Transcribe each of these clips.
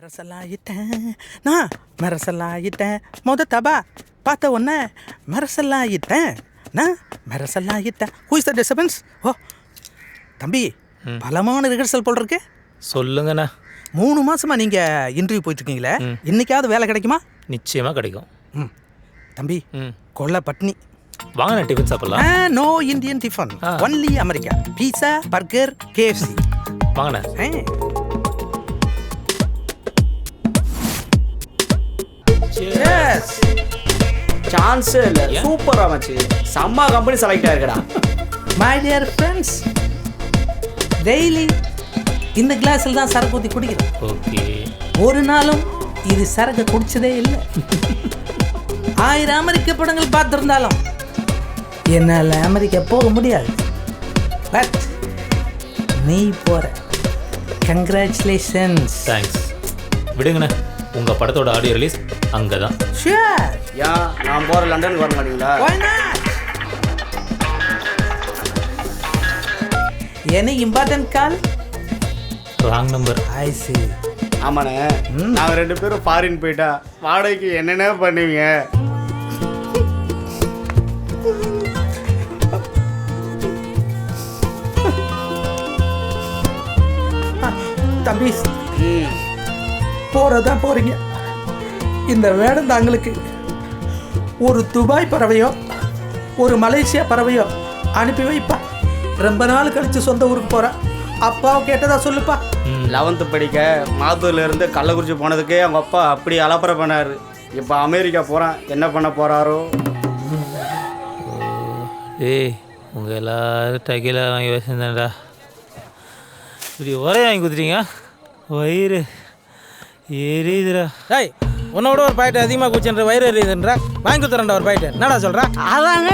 மெரசலாயிட்டேன் நான் மெரசலாயிட்டேன் தபா பார்த்த உடனே மெரசலாயிட்டேன் நான் மெரசலாயிட்டேன். Who is the disturbance? ஓ தம்பி, பலமான ரிஹர்சல் போல் இருக்கு. சொல்லுங்கண்ணா. 3 மாசமா நீங்கள் இன்டர்வியூ போயிட்டுருக்கீங்களே, இன்னைக்காவது வேலை கிடைக்குமா? நிச்சயமாக கிடைக்கும். தம்பி, கொள்ள பட்னி. வாங்க டிஃபன் சாப்பிடலாம். No Indian tiffin, only America. Pizza, burger, KFC. வாங்கண்ணா. சான்ஸே இல்லை. சூப்பராக மச்சி, செம்ம கம்பெனி செலக்ட் ஆயிருக்கடா. மை டியர் ஃப்ரெண்ட்ஸ், டெய்லி இந்த கிளாஸில் தான் சரக்கு ஊற்றி குடிக்கிறேன். ஓகே. ஒரு நாளும் இது சரக்கு குடிச்சதே இல்லை. 1000 அமெரிக்க படங்கள் பார்த்துருந்தாலும் என்னால் அமெரிக்கா போக முடியாது. பட் நீ போற. கங்க்ராச்சுலேஷன்ஸ். தேங்க்ஸ். விடுங்கண்ணா, உங்கள் படத்தோட ஆடியோ ரிலீஸ் அங்கே தான். ஷியர். ஏன் நான் போகிற லண்டனுக்கு வர மாட்டீங்களா? Any important call? Wrong number. I see. ஆமாண்ணே, நாங்கள் 2 பேரும் ஃபாரின் போயிட்டா வாடகைக்கு என்னென்ன பண்ணுவீங்க? தம்பி, போறதான் போறீங்க. இந்த வேடந்தாங்களுக்கு ஒரு துபாய் பறவையோ ஒரு மலேசியா பறவையோ அனுப்பி வைப்பா. ரொம்ப நாள் கழிச்சு சொந்த ஊருக்கு போற. அப்பாவை கேட்டதா சொல்லுப்பா. 11th படிக்க மாத்தூர்லேருந்து கள்ளக்குறிச்சி போனதுக்கே அவங்க அப்பா அப்படி அலப்பறை பண்ணார். இப்போ அமெரிக்கா போகிறான், என்ன பண்ண போகிறாரோ? ஏய், உங்கள் எல்லாரும் டக்கில வாங்கி வச்சுருந்தேன்டா. இப்படி ஒரே வாங்கி கொடுத்துட்டீங்க, வயிறு எரியுதுடா. டேய், உன்னோட ஒரு பாயிண்ட் அதிகமாக குச்சின்ற வயிறு எரியுதுன்றா. வாங்கி கொடுத்துறேன்டா ஒரு பாயிண்ட். என்னடா சொல்கிறா? அதாங்க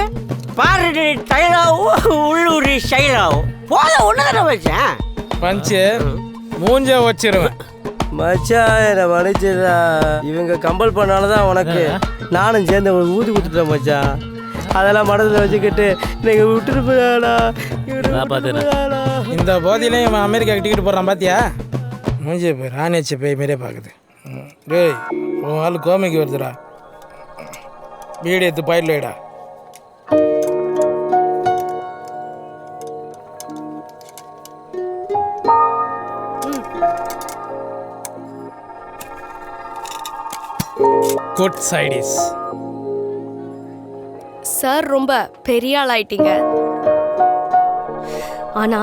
பாரு, டைலாவும் உள்ளூரி ஸ்டைலாவும் போத ஒன்று தானே வச்சேன். பஞ்சு மூஞ்ச வச்சிருவேன். மச்சான் என்னை மன்னிச்சிடா. இவங்க கம்பல் பண்ணால்தான் உனக்கு நானும் சேர்ந்து ஊதி கொடுத்துட்டேன் மச்சான். அதெல்லாம் மனதில் வச்சுக்கிட்டு நீங்கள் விட்டுட்டு போயாடா. இந்த போதிலையும் இவன் அமெரிக்காவுக்கு டிக்கெட் போடுறான் பார்த்தியா? மூஞ்சி போய் ராணியச்சு போய் மாரியே பார்க்குது. டேய், உன் ஆள் கோமைக்கு வருதுடா. வீடு எடுத்து பாயிட்டில் வைடா. Good side dish. சார் ரொம்ப பெரிய ஆள் ஆயிட்டீங்க, ஆனா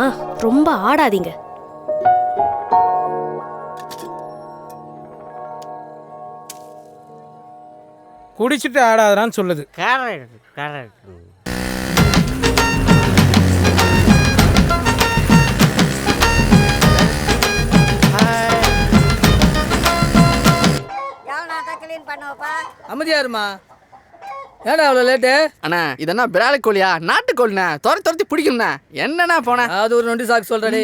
ரொம்ப ஆடாதீங்க. குடிச்சிட்டு ஆடாதான்னு சொல்லுது. Correct correct. அமைதியாருமா, ஏடா அவ்வளோ லேட்டு? அண்ணா, இதென்னா பிராலி கோழியா நாட்டுக்கோழிண்ணா? துரத்தி பிடிக்கும்ண்ணா. என்னண்ணா போனேன்? அது ஒரு நொண்டி சாக்கு சொல்கிறடே.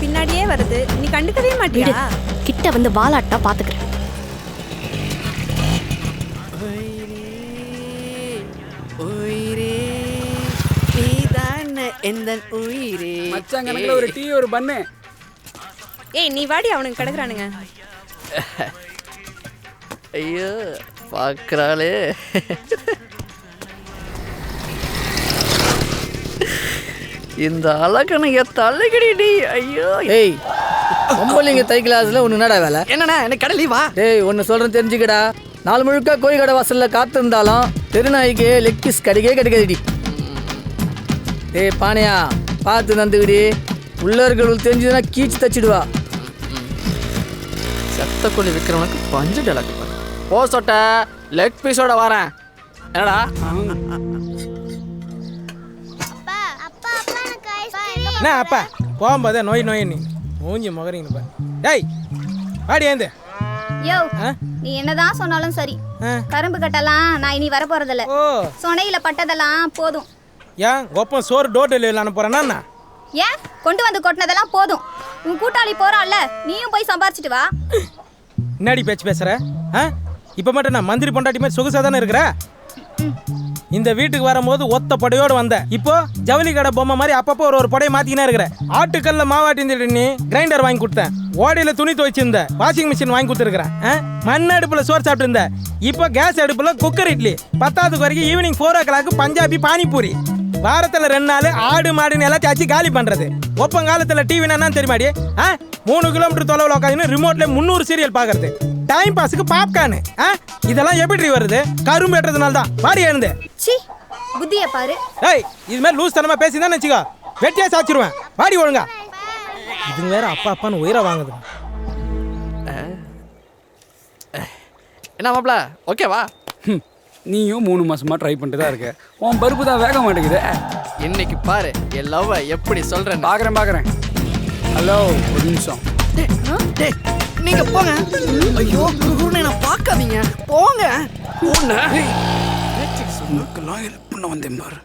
பின்னாடியே வருது, நீ கண்டுக்கவே மாட்டியா? கிட்ட வந்து வாலாட்டா பாத்துக்கிறேன். மச்சாங்கனக்குள்ள ஒரு டீ ஒரு பண்ணு. ஏய், நீ வாடி, அவனுக்கு கிடக்குறானுங்க. ஐயோ பாக்குறாளே. இந்த அழகனைய தள்ளுகிடி. ஐயோ ஏய், பொம்பளைங்க தை கிளாஸில் ஒன்று என்னடா வேலை? என்னண்ணா, எனக்கு கடை லீவா? டேய், ஒன்று சொல்கிறேன் தெரிஞ்சுக்கடா. நாள் முழுக்க கோழி கடை வாசலில் காத்திருந்தாலும் தெருநாய்க்கு லெக் பீஸ் கிடைக்காதுடி. டேய் பானையா, பார்த்து நந்துக்கிடி. உள்ளர்கள் தெரிஞ்சதுன்னா கீச்சு தச்சிடுவா. செத்த கோழி விற்கிறவனுக்கு பஞ்சு டலக்கு. போ சொட்ட லெக் பீஸோட வரேன். என்னடா என்ன அப்பா போகும்போதே நோய் நீ மூஞ்சி முகறீங்கப்பா. டேய் வாடி ஏந்து. யோ நீ என்னதான் சொன்னாலும் சரி, கரும்பு கட்டெல்லாம் நான் இனி வர போறதில்ல. ஓ சொனையில பட்டதெல்லாம் போதும். ஏன் ஒப்பம் சோறு டோர் டெலிவரி அனுப்புறேன்னா? ஏன் கொண்டு வந்து கொட்டினதெல்லாம் போதும். உன் கூட்டாளி போறான்ல, நீயும் போய் சம்பாரிச்சிட்டு வா. என்னடி பேச்சு பேசுற? இப்போ மட்டும் நான் மந்திரி பொண்டாட்டி மாதிரி சொகுசா தானே இருக்கிற? இந்த வீட்டுக்கு வரும்போது ஒத்த படையோடு வந்த, இப்போ ஜவுளி கடை பொம்மை மாதிரி அப்பப்போ ஒரு படையை மாத்திக்கினே இருக்கிற. ஆட்டுக்கல்ல மாவாட்டி நீ கிரைண்டர் வாங்கி கொடுத்தேன், ஓடையில துணி துவைச்சிருந்த, வாஷிங் மிஷின் வாங்கி கொடுத்துருக்கிறேன். மண் அடுப்புல சோறு சாப்பிட்டு இருந்த, இப்போ கேஸ் அடுப்புல குக்கர் இட்லி. 10வது வரைக்கும் ஈவினிங் 4 o'clock பஞ்சாபி பானிபூரி. வாரத்தில் 2 நாள் ஆடு மாடுன்னு எல்லாத்தையும் ஆச்சு காலி பண்றது. ஒப்பங்காலத்தில் டிவி என்னன்னு தெரியுமாடி? 3 கிலோமீட்டர் தொலைவில் உட்காந்து ரிமோட்ல 300 சீரியல் பார்க்கறது. டைம் பாஸுக்கு பாப்கார்னு. இதெல்லாம் எப்படி வருது? கரும்பு ஏற்றதுனால தான். வாடி எழுந்து. சி புத்திய பாரு. ஏய் இது மாதிரி லூஸ் தனமா பேசிதான் வச்சுக்கோ, வெட்டியா சாச்சிருவேன். வாடி ஒழுங்கா. இது வேற அப்பா அப்பான்னு உயிரை வாங்குது. என்ன மாப்ள ஓகேவா? நீயும் 3 மாசமா ட்ரை பண்ணிட்டு தான் இருக்க. உன் பருப்பு தான் வேக மாட்டேங்குது. இன்னைக்கு பாரு என் லவ் எப்படி சொல்றேன். பார்க்குறேன். ஹலோ ஒரு நிமிஷம். டேய் நீங்க போங்க. ஐயோ என்ன பார்க்காதீங்க, போங்க. உனக்கெல்லாம் ஹெல்ப் பண்ண வந்தேன் பாரு.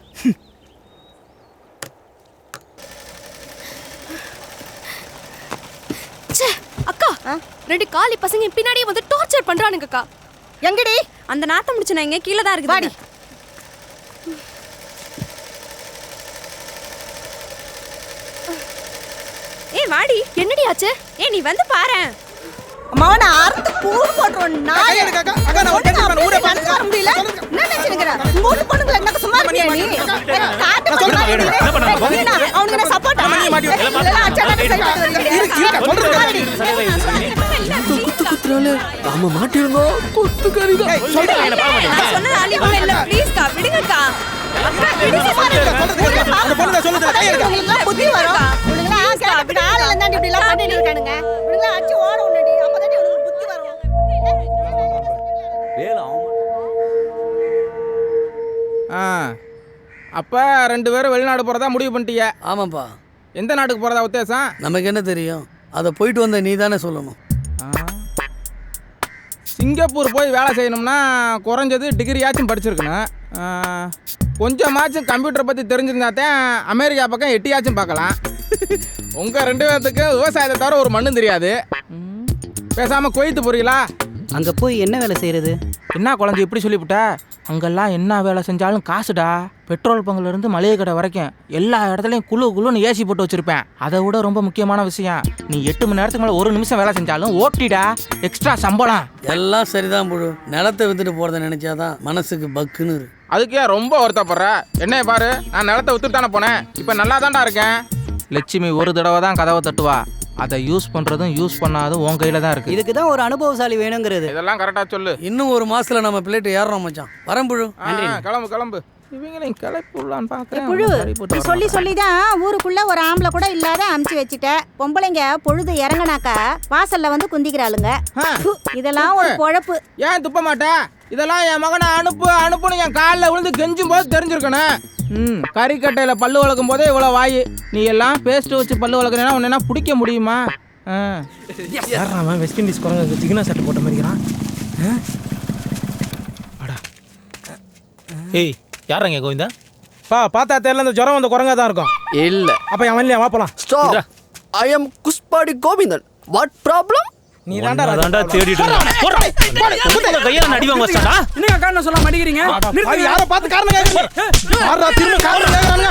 அக்கா 2 காலி பசங்க பின்னாடியே வந்து டார்ச்சர் பண்றானுங்க அக்கா. எங்கடி அந்த நாட்டம் முடிச்சு நான் இங்க கீழே தான் இருக்குது. வாடி. ஏய் வாடி. என்னடி ஆச்சு? ஏய் நீ வந்து பாரு. மவன அறுத்து கூறு போடுறோம். நான் அக்கா நான் ஒரு கட்டி நான் ஊரே பாத்து வர முடியல. என்ன நினைச்சிருக்கற? மூணு பொண்ணுங்கள என்ன சும்மா இருக்கியா நீ? காட்டு பண்ணி அவனுக்கு நான் சப்போர்ட் பண்ண மாட்டேன். இல்ல அச்சானே சைடு குத்து குத்துறானே நாம மாட்டிருந்தோ. குத்து கறிதா சொல்றேன். என்ன பாக்க மாட்டேன். நான் சொன்னது அலிவா இல்ல. ப்ளீஸ் கா விடுங்கக்கா. அக்கா விடுங்க பாருங்க. அந்த பொண்ணு சொல்லுது கை எடுக்க. உங்களுக்கு புத்தி வரும். உனக்கு கேட்ட ஆளல தான் இப்படி எல்லாம் பண்ணிட்டு இருக்கானுங்க. உனக்கு அச்சு ஓட உன்னடி. அப்பதான் உனக்கு புத்தி வரும். அப்போ 2 பேரும் வெளிநாடு போகிறதா முடிவு பண்ணிட்டீங்க? ஆமாப்பா. எந்த நாட்டுக்கு போகிறதா உத்தேசம்? நமக்கு என்ன தெரியும்? அதை போயிட்டு வந்த நீ தானே சொல்லணும். சிங்கப்பூர் போய் வேலை செய்யணும்னா குறைஞ்சது டிகிரியாச்சும் படிச்சிருக்கணும். கொஞ்சமாச்சும் கம்ப்யூட்டரை பற்றி தெரிஞ்சிருந்தாத்தான் அமெரிக்கா பக்கம் எட்டியாச்சும் பார்க்கலாம். உங்கள் 2 பேர்த்துக்கு விவசாயத்தை தவிர ஒரு மண்ணும் தெரியாது. பேசாமல் குவைத்து போறீங்களா? அங்க போய் என்ன வேலை செய்யறது? என்ன குழந்தை இப்படி சொல்லிவிட்ட? அங்கெல்லாம் என்ன வேலை செஞ்சாலும் காசுடா. பெட்ரோல் பங்குலேருந்து மளிகை கடை வரைக்கும் எல்லா இடத்துலையும் குழுன்னு ஏசி போட்டு வச்சுருப்பேன். அதை விட ரொம்ப முக்கியமான விஷயம், நீ 8 மணி நேரத்துக்கு மேலே 1 நிமிஷம் வேலை செஞ்சாலும் ஓட்டிடா, எக்ஸ்ட்ரா சம்பளம். எல்லாம் சரிதான் புழு. நிலத்தை வித்துட்டு போகிறத நினச்சாதான் மனசுக்கு பக்குன்னு இருக்கு. அதுக்கே ரொம்ப வருத்தப்படுற. என்னைய பாரு, நான் நிலத்தை வித்துட்டு தானே போனேன், இப்போ நல்லா தான்டா இருக்கேன். லட்சுமி ஒரு தடவை தான் கதவை தட்டுவா, அதை யூஸ் பண்ணுறதும் யூஸ் பண்ணாதும் உன் கையில் தான் இருக்குது. இதுக்கு தான் ஒரு அனுபவசாலி வேணுங்கிறது. இதெல்லாம் கரெக்டாக சொல்லு. இன்னும் 1 மாசத்துல நம்ம பிளேட் ஏறுறோம் மச்சான். வரேன் புழு. கிளம்பு. இவங்களையும் கிளப்பிடலான்னு பார்க்குறேன். புழு சொல்லி தான் ஊருக்குள்ள ஒரு ஆம்பளை கூட இல்லாத அமுச்சு வச்சுட்ட. பொம்பளைங்க பொழுது இறங்கினாக்கா வாசல்ல வந்து குந்திக்கிறாளுங்க. இதெல்லாம் ஒரு பொழப்பு. ஏன் துப்ப மாட்டேன்? இதெல்லாம் என் மகனை அனுப்புன்னு என் காலில் விழுந்து கெஞ்சும் போது தெரிஞ்சிருக்கணும். கறிக்கட்டையில் பல்லு வளர்க்கும் போதே இவ்வளோ வாய். நீ எல்லாம் பேஸ்ட்டு வச்சு பல்லு வளர்க்குறேன்னா உன்னா பிடிக்க முடியுமா? வெஸ்ட் இண்டீஸ் குரங்கு ஜிகினா சட்டை போட்ட மாதிரிக்கிறான். ஏய் யாரங்க கோவிந்தா? பார்த்தா தெரியல, இந்த ஜுரம் வந்த குரங்கா தான் இருக்கும். இல்ல அப்போ என் வண்டியா வாப்பலாம். ஸ்டாப். ஐ அம் குஸ்பாடி கோவிந்தன். What problem? நீ தாண்டா தேடிட்டு இருக்க. கையால நடிவாங்க வச்சாடா. என்னங்க காரணம் சொல்ல மாட்டேங்கிறீங்க? யாரை பார்த்து காரணம் கேட்குறீங்க? யாரா திரும்ப காரணம் கேட்குறாங்க?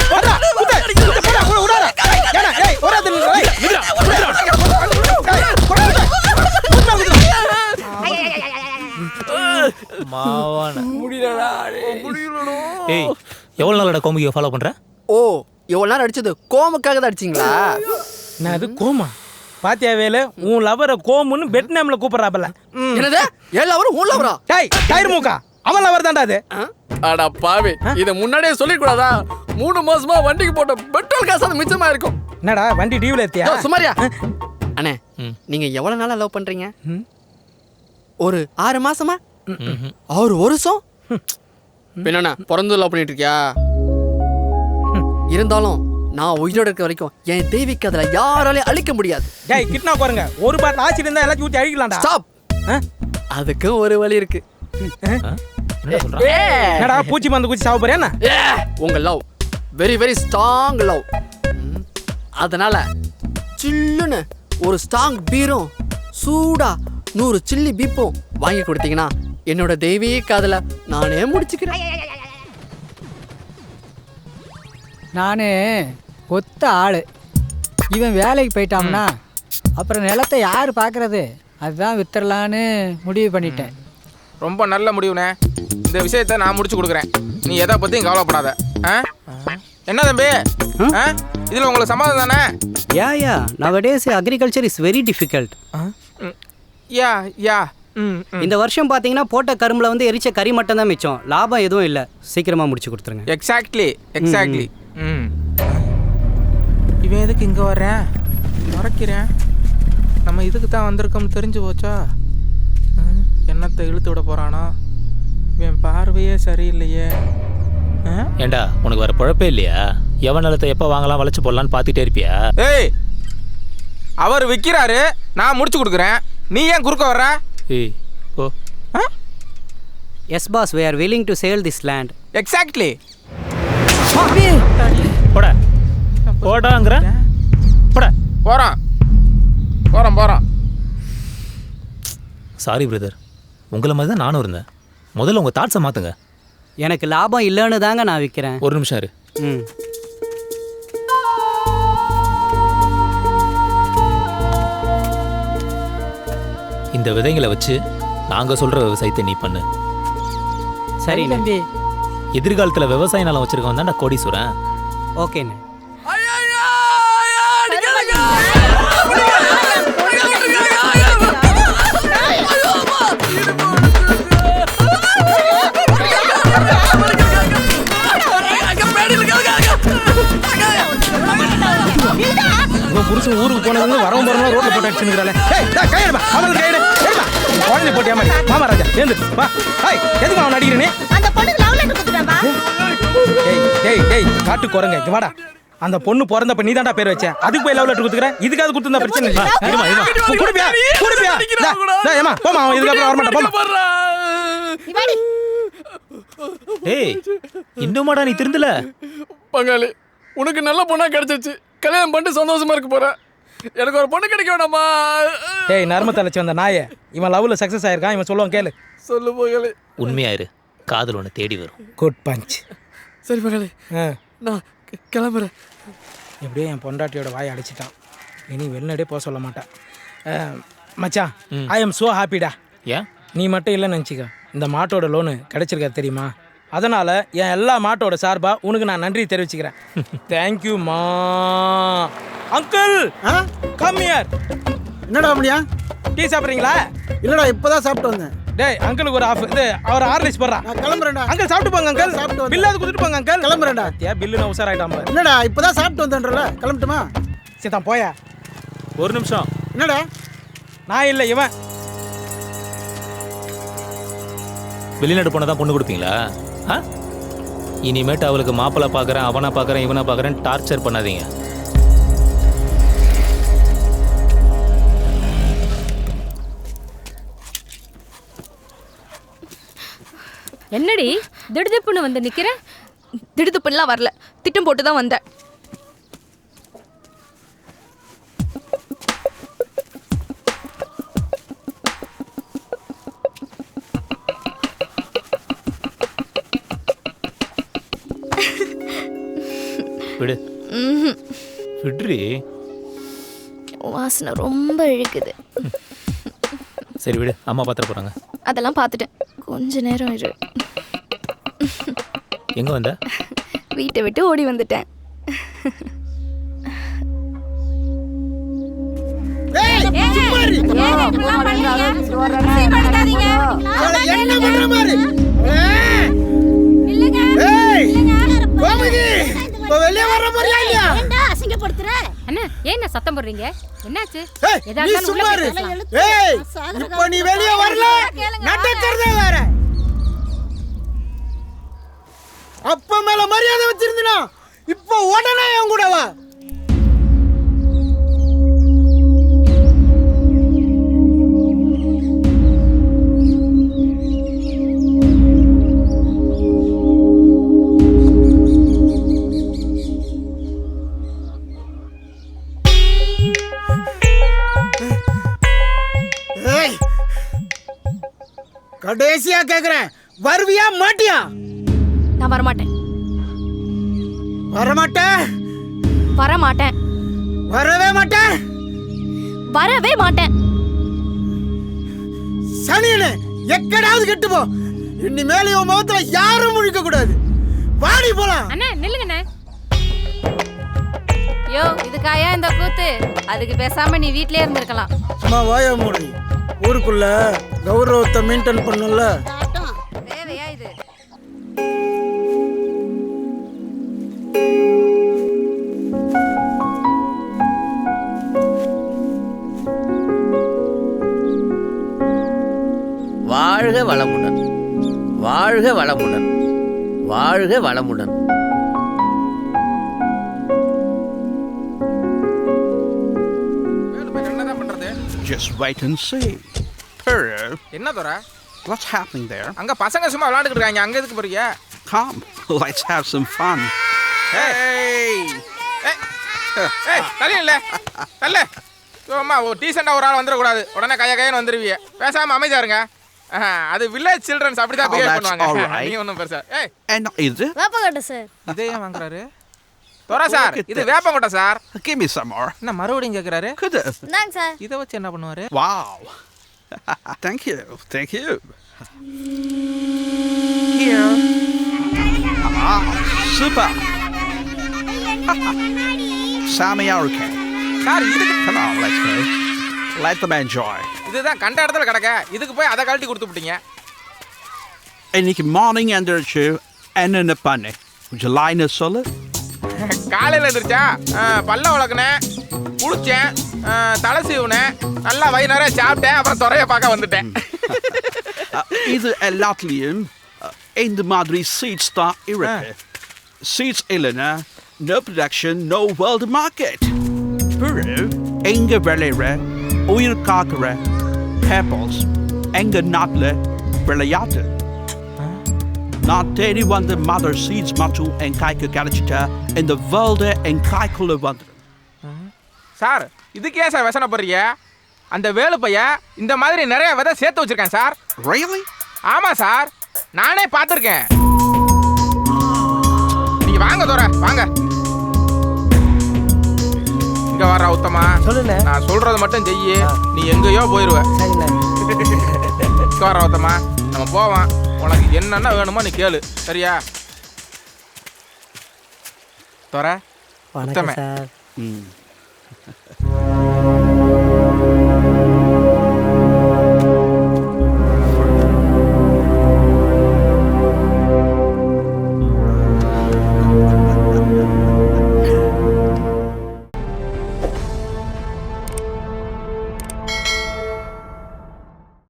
ஏய் எவ்வளவு நாளோட கோமுகியை ஃபாலோ பண்ற? ஓ இவ்வளவு நேரம் அடிச்சது கோமுக்காக தான் அடிச்சிங்களா? நான் அது கோமா பாத்தியா வேலு, உன் லவரை கோமுன்னு பெட் நேம்ல கூப்பிடுறாப்பல. என்னது? ஏன் லவர் உன் லவரா? டேய் டயர் மூக்கா, அவன் லவர் தான்டா அது. அட பாவி, இத முன்னாடியே சொல்லிட கூடாதா? 3 மாசமா வண்டிக்கு போட்ட பெட்ரோல் காசு அது மிச்சமா இருக்கும். என்னடா வண்டி டியூல ஏத்தியா? சுமாரியா அண்ணே, நீங்க எவ்வளவு நாளா லவ் பண்றீங்க? ஒரு 6 மாசமா 6 வருஷம் என்னண்ணா பிறந்து லவ் பண்ணிட்டு இருக்கியா? இருந்தாலும் நான் உயிரோட இருக்க வரைக்கும் என் தேவிக்கு அதில் யாராலையும் அழிக்க முடியாது. டேய் கிட்னா பாருங்க, ஒரு பாட்டில் ஆசிட் இருந்தால் எல்லாத்தையும் ஊற்றி அழிக்கலாம்டா. ஸ்டாப். அதுக்கும் ஒரு வழி இருக்கு. என்னடா பூச்சி மந்து குச்சி சாவ போறியா? உங்க love very very strong love. அதனால சில்லுன்னு ஒரு ஸ்ட்ராங் பீரும் சூடா 100 சில்லி பீப்பும் வாங்கி கொடுத்தீங்கன்னா என்னோட தெய்வீக காதலை நானே முடிச்சுக்கிறேன். நான் ஒத்த ஆள். இவன் வேலைக்கு போயிட்டான்னா அப்புறம் நிலத்தை யார் பார்க்கறது? அதுதான் வித்துடலான்னு முடிவு பண்ணிட்டேன். ரொம்ப நல்ல முடிவுண்ணே. இந்த விஷயத்தை நான் முடிச்சு கொடுக்குறேன். நீ எதை பற்றியும் கவலைப்படாத. என்ன தம்பி, இதில் உங்களுக்கு சம்மதம் தானே? யா nowadays agriculture is very difficult. யா இந்த வருஷம் பார்த்தீங்கன்னா போட்ட கரும்புல வந்து எரிச்ச கறி மட்டும் தான் மிச்சம். லாபம் எதுவும் இல்லை. சீக்கிரமாக முடிச்சு கொடுத்துருங்க. எக்ஸாக்ட்லி. இவன் எதுக்கு இங்கே வர்றேன்? மறைக்கிறேன். நம்ம இதுக்கு தான் வந்திருக்கோம்னு தெரிஞ்சு போச்சா? என்னத்தை இழுத்து விட போகிறானா? இவன் பார்வையே சரியில்லையே. ஏண்டா உனக்கு வேறு பழப்பே இல்லையா? எவன் நிலத்தை எப்போ வாங்கலாம் வளைச்சு போடலான்னு பார்த்துட்டே இருப்பியா? ஏய், அவர் விற்கிறாரு, நான் முடிச்சு கொடுக்குறேன். நீ ஏன் குறுக்க வர்ற? ஏய் ஓ. Yes boss, we are willing to sell this land. Exactly. போட போடாங்கிற போட. போகிறோம். சாரி பிரதர், உங்களை மாதிரி தான் நானும் இருந்தேன். முதல்ல உங்கள் தாட்ஸை மாற்றுங்க. எனக்கு லாபம் இல்லைன்னு தாங்க நான் விற்கிறேன். ஒரு நிமிஷம் இரு. இந்த விதைங்களை வச்சு நாங்கள் சொல்கிற விவசாயத்தை நீ பண்ணு. சரி தம்பி. எதிர்காலத்தில் விவசாய நிலம் வச்சுருக்கவன் தான் நான் கோடீஸ்வரன். ஓகேண்ணே. புருஷன் ஊருக்கு போனது வரவும் போறோம் ரோட்ல போட்டு அடிச்சுக்கிறாளே. குழந்தை போட்டியா மாதிரி மாமா ராஜா ஏந்து வா. எதுக்கு அவன் நடிக்கிறேனே? அந்த பொண்ணுக்கு லவ் லெட்டர் கொடுத்துட்டான்பா. டேய் காட்டு குரங்க இங்க வாடா. அந்த பொண்ணு பிறந்தப்ப நீ தான்டா பேர் வச்ச. அதுக்கு போய் லவ் லெட்டர் கொடுத்துக்கிற. இதுக்காக கொடுத்துருந்தா பிரச்சனை இல்லை. குடுப்பியா ஏமா போமா. அவன் இதுக்கப்புறம் வரமாட்டா போமா. ஏய் இன்னுமாடா நீ திருந்தல? பங்காளி, உனக்கு நல்ல பொண்ணா கிடைச்சிச்சு. கல்யாணம் பண்ணிட்டு சந்தோஷமா இருக்க போறேன். எனக்கு ஒரு பொண்ணு கிடைக்க வேண்டாமா? ஏய் நர்ம தலைச்சு வந்த நாயே, இவன் லவ்ல சக்சஸ் ஆயிருக்கான். இவன் சொல்லுவான் கேளு. சொல்லு பங்காளி. உண்மையாயிரு, காதல் ஒன்று தேடி வரும். Good punch. சரி பங்காளி, நான் கிளம்புறேன். எப்படியோ என் பொண்டாட்டியோட வாயை அடிச்சிட்டான். இனி வெளிநாடே போக சொல்ல மாட்டான். மச்சான், ஐ எம் ஸோ ஹாப்பிடா. ஏன்? நீ மட்டும் இல்லைன்னு நினச்சிக்க, இந்த மாட்டோட லோனு கிடைச்சிருக்கா தெரியுமா? அதனால் என் எல்லா மாட்டோட சார்பாக உனக்கு நான் நன்றி தெரிவிச்சுக்கிறேன். தேங்க்யூமா. Uncle come here. என்னடா அப்படியா? டீ சாப்பிட்றீங்களா? இல்லடா, இப்போதான் சாப்பிட்டு வந்தேன். டேய் அங்கிளுக்கு ஒரு ஆஃப் இது அவர் ஹார்லிக்ஸ் போடுறா. நான் கிளம்புறேன்டா. அங்கிள் சாப்பிட்டு போங்க. அங்கிள் சாப்பிட்டு பில் அது கொடுத்துட்டு போங்க. அங்கிள் கிளம்புறேன்டா. பில்லு நான் உஷாராயிட்டான். இல்லடா, இப்போதான் சாப்பிட்டு வந்தேன்றல. கிளம்பட்டுமா? சீதான் போயா. ஒரு நிமிஷம். என்னடா? நான் இல்லை இவன். வெளிநாடு போனதான் பொண்ணு கொடுப்பீங்களா? இனிமேட்டு அவளுக்கு மாப்பிள்ளை பார்க்குறேன், அவனை பார்க்குறேன், இவனை பார்க்குறேன் டார்ச்சர் பண்ணாதீங்க. என்னடி திடுதிப்புன்னு வந்து நிக்கிறேன்? திடுதிப்புலாம் வரல, திட்டம் போட்டு தான் வந்தேன். விடு. விட்ரி. வாசனை ரொம்ப இழுக்குது. சரி விடு, அம்மா பார்த்துட்டு போகிறாங்க. அதெல்லாம் பார்த்துட்டேன். கொஞ்ச நேரம் இரு. எங்கே வந்த? வீட்டை விட்டு ஓடி வந்துட்டேன். அசிங்கப்படுத்துற அண்ணா ஏன் சத்தம் போடுறீங்க? என்னாச்சு? நீ சும்மா இரு. ஏய் இப்போ நீ வெளிய வரல, நடக்கிறதே வேற. அப்ப மேல மரியாதை வச்சிருந்தீனா இப்போ உடனே என் கூட வா. கடைசியா கேக்குறேன், வருவியா மாட்டியா? நான் வரமாட்டேன். வரமாட்டேன். வரமாட்டேன். வரவே மாட்டேன். வரவே மாட்டேன். சனியனே, எக்கடாவது கெட்டு போ. இனிமேல் இவன் முகத்துல யாரும் முழிக்க கூடாது. வாடி போலாம். அண்ணா நில்லுங்கண்ணே. யோ, இதுக்காயா இந்த கூத்து? அதுக்கு பேசாம நீ வீட்லயே இருந்திருக்கலாம். சும்மா வாய மூடி. ஊருக்குள்ள கௌரவத்தை மெயின்டைன் பண்ணும்ல. தேவையா இது? வாழ்க வளமுடன், வாழ்க வளமுடன், வாழ்க வளமுடன். என்னதான் பண்றது? Just wait and see. Peru, என்ன தோற? what's happening there? அங்க பசங்க சும்மா விளையாண்டுட்டு இருக்காங்க. அங்க எதுக்கு போறீங்க? Come, let's have some fun. ஏய் தள்ளி இல்ல தள்ள. அம்மா டீசெண்டா ஒரு ஆள் வந்துட கூடாது. உடனே கையன்னு வந்துருவீங்க. பேசாம அமைதியா இருங்க. அது வில்லேஜ் சில்ட்ரன்ஸ் அப்படிதான் பிஹேவ் பண்ணுவாங்க. நீ ஒண்ணும் பெருசா. ஏய் And is it? வேப்பங்கொட்டை சார். இதே ஏன் வாங்குறாரு? தோரா சார், இது வேப்பங்கொட்டை sir. Give me some more. என்ன மறுபடியும் கேக்குறாரு? Could இந்தாங்க சார். இத வச்சு என்ன பண்ணுவாரு? Wow. Thank you. Thank you. Here. Ah, super. Sammy okay. Sir இதுக்கு Come on, let's go. Let them enjoy. இதுதான் கண்ட இடத்துல கிடக்க. இதுக்கு போய் அதை கழட்டி கொடுத்து விட்டீங்க. இன்னைக்கு மார்னிங் எந்திரிச்சு என்னென்ன பண்ணு கொஞ்சம் லைனை சொல்லு. காலையில் எந்திரிச்சா பல்ல வளர்க்குனேன், குளிச்சேன், தலை சீவுனேன், நல்லா வயிறு நிறைய சாப்பிட்டேன், அப்புறம் துறைய பார்க்க வந்துட்டேன். இது எல்லாத்துலேயும் இந்த மாதிரி சீட்ஸ் தான் இருக்கு. சீட்ஸ் இல்லைன்னா no production, no world market. Peru எங்க விளையிற உயிர் காக்கிற peppers எங்க நாட்டில் விளையாட்டு. நான் தேடி வந்த மதர் சீட்ஸ் மற்றும் என் கைக்கு கிடைச்சிட்டா இந்த வேர்ல்டு என் கைக்குள்ள வந்துடும். சார் இதுக்கு ஏன் சார் வசன போடுறீங்க? அந்த வேலு பைய இந்த மாதிரி நிறைய விதை சேர்த்து வச்சிருக்கேன் சார். Really? ஆமாம் சார், நானே பார்த்துருக்கேன். நீங்க வாங்க தோற வாங்க. இங்க வர உத்தமா சொல்லுண்ணே. நான் சொல்றது மட்டும் செய்யி, நீ எங்கேயோ போயிருவ. இங்க வர உத்தமா, நம்ம போவோம். உனக்கு என்னென்ன வேணுமோ நீ கேளு, சரியா? தோற உத்தமே.